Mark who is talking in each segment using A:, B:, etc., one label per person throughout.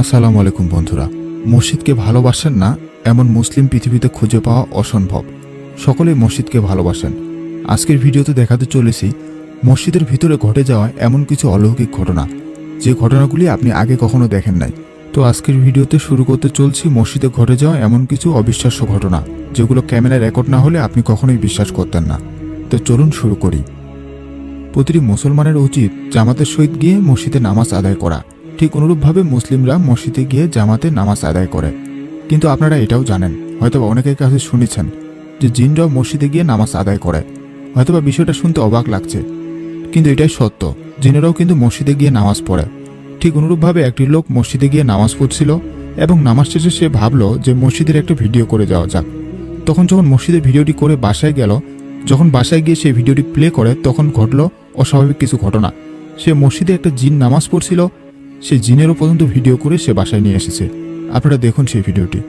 A: আসসালামু আলাইকুম বন্ধুরা। মসজিদকে ভালোবাসেন না এমন মুসলিম পৃথিবীতে খুঁজে পাওয়া অসম্ভব। সকলেই মসজিদকে ভালোবাসেন। আজকের ভিডিওতে দেখাতে চলেছি মসজিদের ভিতরে ঘটে যাওয়া এমন কিছু অলৌকিক ঘটনা, যে ঘটনাগুলি আপনি আগে কখনো দেখেন নাই। তো আজকের ভিডিওতে শুরু করতে চলছি মসজিদে ঘটে যাওয়া এমন কিছু অবিশ্বাস্য ঘটনা, যেগুলো ক্যামেরায় রেকর্ড না হলে আপনি কখনোই বিশ্বাস করতেন না। তো চলুন শুরু করি। প্রতিটি মুসলমানের উচিত জামাতের সহিত গিয়ে মসজিদে নামাজ আদায় করা। ঠিক অনুরূপভাবে মুসলিমরা মসজিদে গিয়ে জামাতে নামাজ আদায় করে। কিন্তু আপনারা এটাও জানেন, হয়তোবা অনেকের কাছে শুনেছেন, যে জিনরাও মসজিদে গিয়ে নামাজ আদায় করে। হয়তোবা বিষয়টা শুনতে অবাক লাগছে, কিন্তু এটাই সত্য। জিনেরাও কিন্তু মসজিদে গিয়ে নামাজ পড়ে। ঠিক অনুরূপভাবে একটি লোক মসজিদে গিয়ে নামাজ পড়ছিল এবং নামাজ শেষে সে ভাবলো যে মসজিদের একটা ভিডিও করে যাওয়া যাক। তখন যখন মসজিদের ভিডিওটি করে বাসায় গেল, যখন বাসায় গিয়ে সেই ভিডিওটি প্লে করে, তখন ঘটল অস্বাভাবিক কিছু ঘটনা। সে মসজিদে একটা জিন নামাজ পড়ছিল, সেই জিনেরও পর্যন্ত ভিডিও করে সে বাসায় নিয়ে এসেছে। আপনারা দেখুন সেই ভিডিওটি।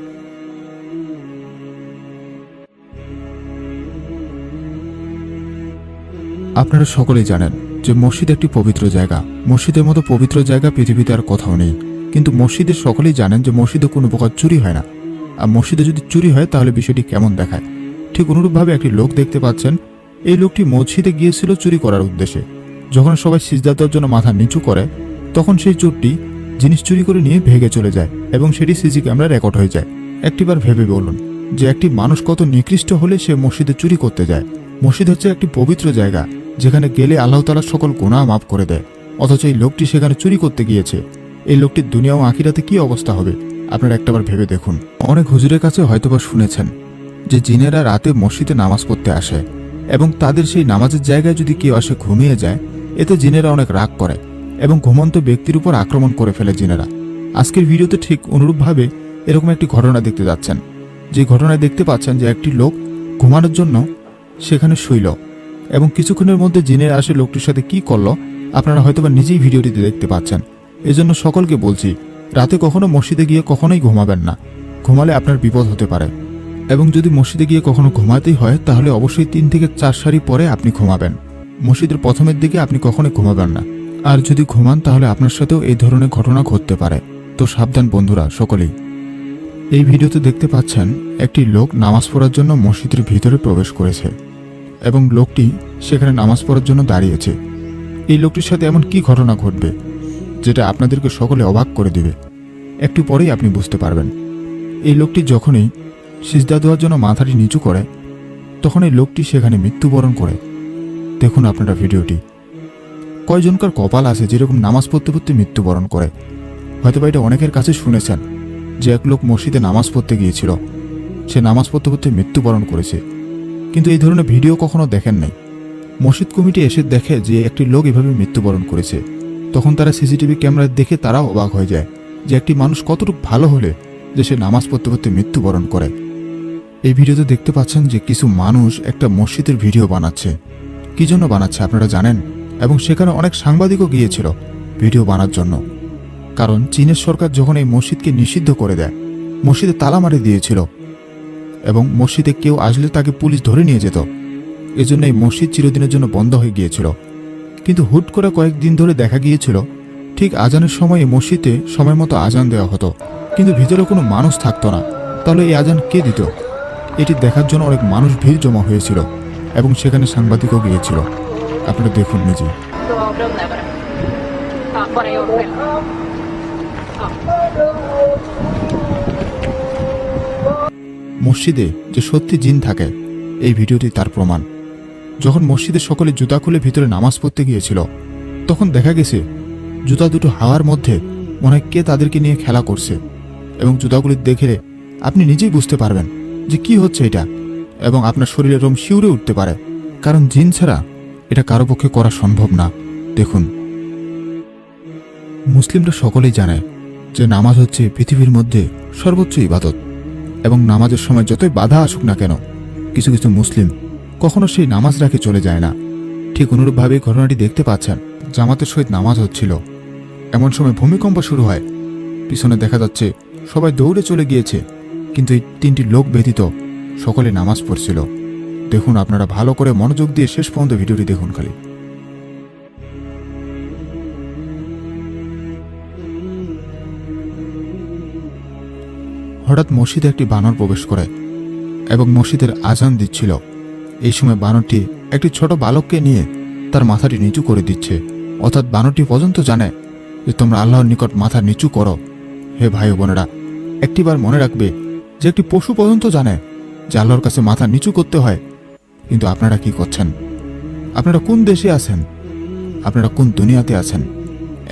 A: আপনারা সকলেই জানেন যে মসজিদ একটি পবিত্র জায়গা। মসজিদের মতো পবিত্র জায়গা পৃথিবীতে আর কোথাও নেই। কিন্তু মসজিদের সকলেই জানেন যে মসজিদে কোনো প্রকার চুরি হয় না। আর মসজিদে যদি চুরি হয় তাহলে বিষয়টি কেমন দেখায়। ঠিক অনুরূপভাবে একটি লোক দেখতে পাচ্ছেন। এই লোকটি মসজিদে গিয়েছিল চুরি করার উদ্দেশ্যে। যখন সবাই সিজদা দেওয়ার জন্য মাথা নিচু করে, তখন সেই চোরটি জিনিস চুরি করে নিয়ে ভেগে চলে যায় এবং সেটি সিসি ক্যামেরা রেকর্ড হয়ে যায়। একটিবার ভেবে বলুন যে একটি মানুষ কত নিকৃষ্ট হলে সে মসজিদে চুরি করতে যায়। মসজিদ হচ্ছে একটি পবিত্র জায়গা, যেখানে গেলে আল্লাহ তাআলা সকল গুনাহ মাফ করে দেয়। অথচ এই লোকটি সেখানে চুরি করতে গিয়েছে। এই লোকটির দুনিয়া ও আখিরাতে কি অবস্থা হবে আপনারা একটাবার ভেবে দেখুন। অনেক হুজুরের কাছে হয়তোবা শুনেছেন যে জিনেরা রাতে মসজিদে নামাজ পড়তে আসে এবং তাদের সেই নামাজের জায়গায় যদি কেউ আসে ঘুমিয়ে যায়, এতে জিনেরা অনেক রাগ করে এবং ঘুমন্ত ব্যক্তির উপর আক্রমণ করে ফেলে জিনেরা। আজকের ভিডিওতে ঠিক অনুরূপভাবে এরকম একটি ঘটনা দেখতে যাচ্ছেন। যে ঘটনায় দেখতে পাচ্ছেন যে একটি লোক ঘুমানোর জন্য সেখানে শুইল এবং কিছুক্ষণের মধ্যে জিনেরা আসে লোকটির সাথে কি করলো আপনারা হয়তোবা নিজেই ভিডিওটিতে দেখতে পাচ্ছেন। এজন্য সকলকে বলছি, রাতে কখনো মসজিদে গিয়ে কখনোই ঘুমাবেন না। ঘুমালে আপনার বিপদ হতে পারে। এবং যদি মসজিদে গিয়ে কখনো ঘুমাতেই হয়, তাহলে অবশ্যই 3 থেকে 4 সারি পরে আপনি ঘুমাবেন। মসজিদের প্রথমের দিকে আপনি কখনোই ঘুমাবেন না। আর যদি ঘুমান তাহলে আপনার সাথেও এই ধরনের ঘটনা ঘটতে পারে। তো সাবধান বন্ধুরা সকলেই। এই ভিডিওতে দেখতে পাচ্ছেন একটি লোক নামাজ পড়ার জন্য মসজিদের ভিতরে প্রবেশ করেছে এবং লোকটি সেখানে নামাজ পড়ার জন্য দাঁড়িয়েছে। এই লোকটির সাথে এমন কি ঘটনা ঘটবে যেটা আপনাদেরকে সকলে অবাক করে দিবে। একটু পরেই আপনি বুঝতে পারবেন। এই লোকটি যখনই সিজদা দেওয়ার জন্য মাথাটি নিচু করে, তখন এই লোকটি সেখানে মৃত্যুবরণ করে। দেখুন আপনারা ভিডিওটি। কয়জনকার কপাল আছে যেরকম নামাজ পড়তে পড়তে মৃত্যুবরণ করে। হয়তোবা এটা অনেকের কাছে শুনেছেন যে এক লোক মসজিদে নামাজ পড়তে গিয়েছিল, সে নামাজ পড়তে পড়তে মৃত্যুবরণ করেছে। কিন্তু এই ধরনের ভিডিও কখনো দেখেন নাই। মসজিদ কমিটি এসে দেখে যে একটি লোক এভাবে মৃত্যুবরণ করেছে। তখন তারা সিসিটিভি ক্যামেরা দেখে তারাও অবাক হয়ে যায় যে একটি মানুষ কতটুকু ভালো হলে যে সে নামাজ পড়তে পড়তে মৃত্যুবরণ করে। এই ভিডিওতে দেখতে পাচ্ছেন যে কিছু মানুষ একটা মসজিদের ভিডিও বানাচ্ছে। কি জন্য বানাচ্ছে আপনারা জানেন? এবং সেখানে অনেক সাংবাদিকও গিয়েছিল ভিডিও বানার জন্য। কারণ চীনের সরকার যখন এই মসজিদকে নিষিদ্ধ করে দেয়, মসজিদে তালা মারি দিয়েছিল এবং মসজিদে কেউ আসলে তাকে পুলিশ ধরে নিয়ে যেত। এজন্য এই মসজিদ চিরদিনের জন্য বন্ধ হয়ে গিয়েছিল। কিন্তু হুট করে কয়েকদিন ধরে দেখা গিয়েছিল ঠিক আজানের সময় এই মসজিদে সময় মতো আজান দেওয়া হতো, কিন্তু ভিতরে কোনো মানুষ থাকতো না। তাহলে এই আজান কে দিত? এটি দেখার জন্য অনেক মানুষ ভিড় জমা হয়েছিল এবং সেখানে সাংবাদিকও গিয়েছিল। আপনারা দেখুন নিজে। মসজিদে যে সত্যি জিন থাকে, এই ভিডিওটি তার প্রমাণ। যখন মসজিদে সকলে জুতা খুলে ভিতরে নামাজ পড়তে গিয়েছিল, তখন দেখা গেছে জুতা দুটো হাওয়ার মধ্যে মনে হয় কে তাদেরকে নিয়ে খেলা করছে। এবং জুতাগুলি দেখে আপনি নিজেই বুঝতে পারবেন যে কি হচ্ছে এটা, এবং আপনার শরীরে রোম শিউরে উঠতে পারে। কারণ জিন ছাড়া এটা কারো পক্ষে করা সম্ভব না। দেখুন, মুসলিমরা সকলেই জানে যে নামাজ হচ্ছে পৃথিবীর মধ্যে সর্বোচ্চ ইবাদত। এবং নামাজের সময় যতই বাধা আসুক না কেন, কিছু কিছু মুসলিম কখনো সেই নামাজ রাখে চলে যায় না। ঠিক অনুরূপভাবে ঘটনাটি দেখতে পাচ্ছেন। জামাতের সহিত নামাজ হচ্ছিল, এমন সময় ভূমিকম্প শুরু হয়। পিছনে দেখা যাচ্ছে সবাই দৌড়ে চলে গিয়েছে, কিন্তু এই 3টি লোক ব্যতীত সকলে নামাজ পড়ছিল। দেখুন আপনারা ভালো করে মনোযোগ দিয়ে শেষ পর্যন্ত ভিডিওটি দেখুন খালি। হঠাৎ মসজিদে একটি বানর প্রবেশ করে এবং মসজিদের আজান দিচ্ছিল। এই সময় বানরটি একটি ছোট বালককে নিয়ে তার মাথাটি নিচু করে দিচ্ছে, অর্থাৎ বানরটি পর্যন্ত জানে যে তোমরা আল্লাহর নিকট মাথা নিচু করো। হে ভাই ও বোনেরা, একটিবার মনে রাখবে যে একটি পশু পর্যন্ত জানে যে আল্লাহর কাছে মাথা নিচু করতে হয়। কিন্তু আপনারা কি করছেন? আপনারা কোন দেশে আছেন? আপনারা কোন দুনিয়াতে আছেন?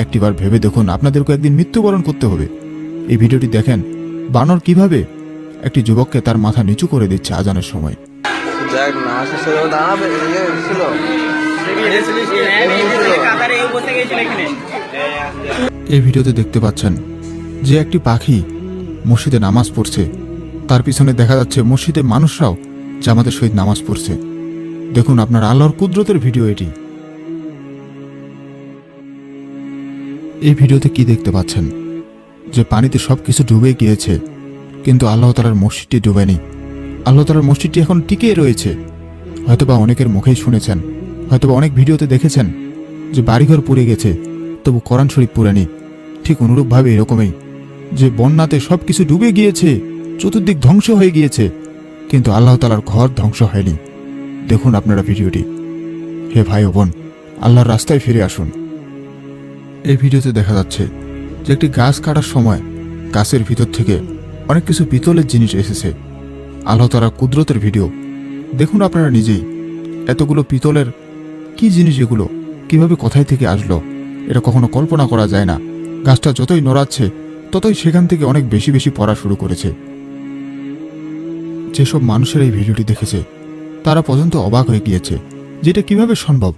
A: একটিবার ভেবে দেখুন, আপনাদেরকে একদিন মৃত্যুবরণ করতে হবে। এই ভিডিওটি দেখেন বানর কিভাবে একটি যুবককে তার মাথা নিচু করে দিচ্ছে আজানের সময়। এই ভিডিওতে দেখতে পাচ্ছেন যে একটি পাখি মসজিদে নামাজ পড়ছে, তার পিছনে দেখা যাচ্ছে মসজিদে মানুষরাও জামাতের সহিত নামাজ পড়ছে। দেখুন আপনার আল্লাহর কুদরতের ভিডিও এটি। এই ভিডিওতে কি দেখতে পাচ্ছেন? যে পানিতে সবকিছু ডুবে গিয়েছে, কিন্তু আল্লাহ তাআলার মসজিদটি ডুবেনি। আল্লাহ তাআলার মসজিদটি এখন টিকে রয়েছে। হয়তোবা অনেকের মুখেই শুনেছেন, হয়তোবা অনেক ভিডিওতে দেখেছেন যে বাড়িঘর পুড়ে গেছে তবু কোরআন শরীফ পুড়েনি। ঠিক অনুরূপভাবে এরকমই যে বন্যাতে সবকিছু ডুবে গিয়েছে, চতুর্দিক ধ্বংস হয়ে গিয়েছে, কিন্তু আল্লাহ তাআলার ঘর ধ্বংস হয়নি। দেখুন আপনারা ভিডিওটি। হে ভাই ও বোন, আল্লাহর রাস্তায় ফিরে আসুন। এই ভিডিওতে দেখা যাচ্ছে যে একটি গাছ কাটার সময় গাছের ভিতর থেকে অনেক কিছু পিতলের জিনিস এসেছে। আল্লাহ তাআলার কুদরতের ভিডিও দেখুন আপনারা নিজেই। এতগুলো পিতলের কি জিনিস এগুলো? কিভাবে কোথায় থেকে আসলো? এটা কখনো কল্পনা করা যায় না। গাছটা যতই নড়াচ্ছে ততই সেখান থেকে অনেক বেশি বেশি পড়া শুরু করেছে। যেসব মানুষের এই ভিডিওটি দেখেছে তারা পর্যন্ত অবাক হয়ে গিয়েছে যেটা কিভাবে সম্ভব।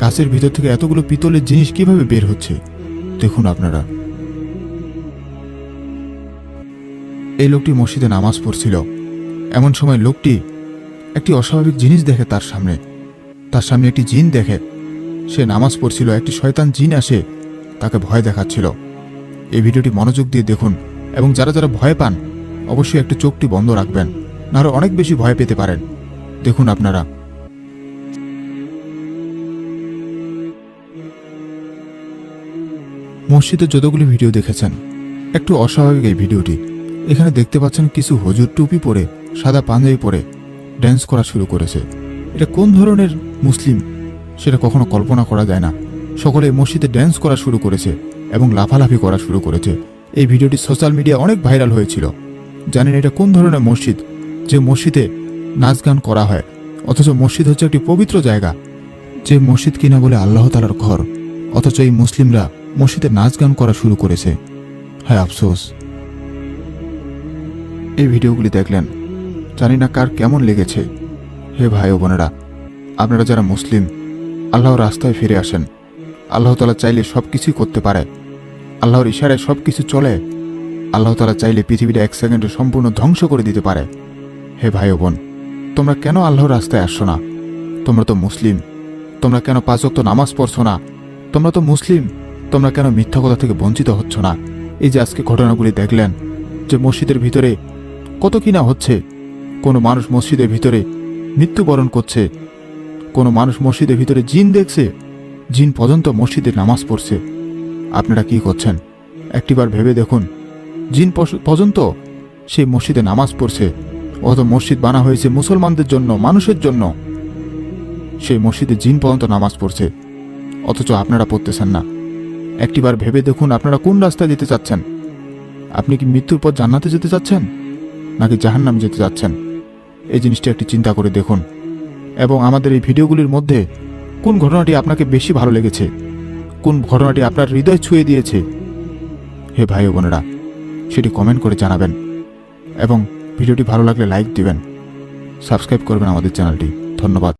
A: গাছের ভিতর থেকে এতগুলো পিতলের জিনিস কিভাবে বের হচ্ছে দেখুন আপনারা। এই লোকটি মসজিদে নামাজ পড়ছিল। এমন সময় লোকটি একটি অস্বাভাবিক জিনিস দেখে। তার সামনে একটি জিন দেখে। সে নামাজ পড়ছিল, একটি শয়তান জিন আসে তাকে ভয় দেখাচ্ছিল। এই ভিডিওটি মনোযোগ দিয়ে দেখুন এবং যারা যারা ভয় পান অবশ্যই একটু চোখটি বন্ধ রাখবেন, নাহলে অনেক বেশি ভয় পেতে পারেন। দেখুন আপনারা। মসজিদে যতগুলি ভিডিও দেখেছেন একটু অস্বাভাবিক এই ভিডিওটি। এখানে দেখতে পাচ্ছেন কিছু হুজুর টুপি পরে সাদা পাঞ্জাবি পরে ড্যান্স করা শুরু করেছে। এটা কোন ধরনের মুসলিম সেটা কখনো কল্পনা করা যায় না। সকলে মসজিদে ড্যান্স করা শুরু করেছে এবং লাফালাফি করা শুরু করেছে। এই ভিডিওটি সোশ্যাল মিডিয়া অনেক ভাইরাল হয়েছিল। জানেন এটা কোন ধরনের মসজিদ? যে মসজিদে নাচ গান করা হয়, অথচ মসজিদ হচ্ছে একটি পবিত্র জায়গা। যে মসজিদ কিনা বলে আল্লাহ তাআলার ঘর, অথচ এই মুসলিমরা মসজিদে নাচ গান করা শুরু করেছে। হ্যাঁ, আফসোস। এই ভিডিওগুলি দেখলেন, জানি না কার কেমন লেগেছে। হে ভাই ও বোনেরা, আপনারা যারা মুসলিম আল্লাহর রাস্তায় ফিরে আসেন। আল্লাহ তাআলা চাইলে সবকিছুই করতে পারে। আল্লাহর ইশারায় সবকিছু চলে। আল্লাহ তাআলা চাইলে পৃথিবীটা এক সেকেন্ডে সম্পূর্ণ ধ্বংস করে দিতে পারে। হে ভাই ও বোন, তোমরা কেন আল্লাহর রাস্তায় আসছো না? তোমরা তো মুসলিম, তোমরা কেন 5 ওয়াক্ত নামাজ পড়ছো না? তোমরা তো মুসলিম, তোমরা কেন মিথ্যা কথা থেকে বঞ্চিত হচ্ছ না? এই যে আজকে ঘটনাগুলি দেখলেন যে মসজিদের ভিতরে কত কিনা হচ্ছে। কোনো মানুষ মসজিদের ভিতরে মৃত্যুবরণ করছে, কোনো মানুষ মসজিদের ভিতরে জিন দেখছে, জিন পর্যন্ত মসজিদে নামাজ পড়ছে। আপনারা কি করছেন একটিবার ভেবে দেখুন। জিন পর্যন্ত সেই মসজিদে নামাজ পড়ছে। অত মসজিদ বানা হয়েছে মুসলমানদের জন্য, মানুষের জন্য। সেই মসজিদে জিন পর্যন্ত নামাজ পড়ছে, অথচ আপনারা পড়তেছেন না। একটিবার ভেবে দেখুন আপনারা কোন রাস্তায় যেতে চাচ্ছেন। আপনি কি মৃত্যুর পর জান্নাতে যেতে চাচ্ছেন নাকি জাহান্নামে যেতে চাচ্ছেন? এই জিনিসটা একটি চিন্তা করে দেখুন। এবং আমাদের এই ভিডিওগুলির মধ্যে কোন ঘটনাটি আপনাকে বেশি ভালো লেগেছে, কোন ঘটনাটি আপনার হৃদয় ছুঁয়ে দিয়েছে, হে ভাই ও বোনেরা, সেটি কমেন্ট করে জানাবেন। এবং ভিডিওটি ভালো লাগলে লাইক দিবেন, সাবস্ক্রাইব করবেন আমাদের চ্যানেলটি। ধন্যবাদ।